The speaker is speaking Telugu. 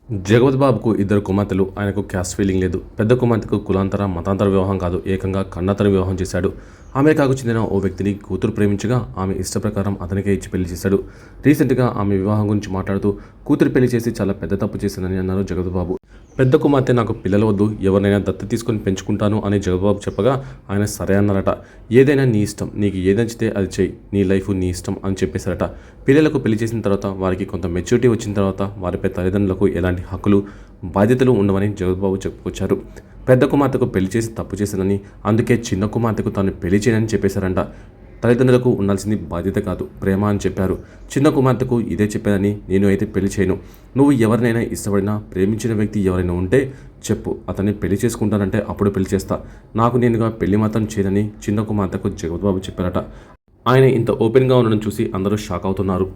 జగపతి బాబుకు ఇద్దరు కుమార్తెలు. ఆయనకు క్యాస్ట్ ఫీలింగ్ లేదు. పెద్ద కుమార్తెకు కులాంతర, మతాంతర వివాహం కాదు, ఏకంగా ఖండాంతర వివాహం చేశాడు. అమెరికాకు చెందిన ఓ వ్యక్తిని కూతురు ప్రేమించగా ఆమె ఇష్ట ప్రకారం అతనికే ఇచ్చి పెళ్లి చేశాడు. రీసెంట్గా ఆమె వివాహం గురించి మాట్లాడుతూ కూతురు పెళ్లి చేసి చాలా పెద్ద తప్పు చేసిందని అన్నారు జగపతి బాబు. పెద్ద కుమార్తె నాకు పిల్లలు వద్దు, ఎవరినైనా దత్తత తీసుకొని పెంచుకుంటాను అని జగపతిబాబు చెప్పగా ఆయన సరే అన్నారట. ఏదైనా నీ ఇష్టం, నీకు ఏది నచ్చితే అది చెయ్యి, నీ లైఫ్ నీ ఇష్టం అని చెప్పేశారట. పిల్లలకు పెళ్లి చేసిన తర్వాత వారికి కొంత మెచ్యూరిటీ వచ్చిన తర్వాత వారిపై తల్లిదండ్రులకు ఎలాంటి హక్కులు బాధ్యతలు ఉండవని జగపతిబాబు చెప్పుకొచ్చారు. పెద్ద కుమార్తెకు పెళ్లి చేసి తప్పు చేశానని, అందుకే చిన్న కుమార్తెకు తాను పెళ్లి చేయనని చెప్పేశారంట. తల్లిదండ్రులకు ఉండాల్సింది బాధ్యత కాదు, ప్రేమ అని చెప్పారు. చిన్న కుమార్తెకు ఇదే చెప్పానని, నేను అయితే పెళ్లి చేయను. నువ్వు ఎవరినైనా ఇష్టపడినా, ప్రేమించిన వ్యక్తి ఎవరైనా ఉంటే చెప్పు, అతన్ని పెళ్లి చేసుకుంటానంటే అప్పుడు పెళ్లి చేస్తా. నాకు నేనుగా పెళ్లి మాత్రం చేయనని చిన్న కుమార్తెకు జగపతిబాబు చెప్పారట. ఆయన ఇంత ఓపెన్గా ఉండడం చూసి అందరూ షాక్ అవుతున్నారు.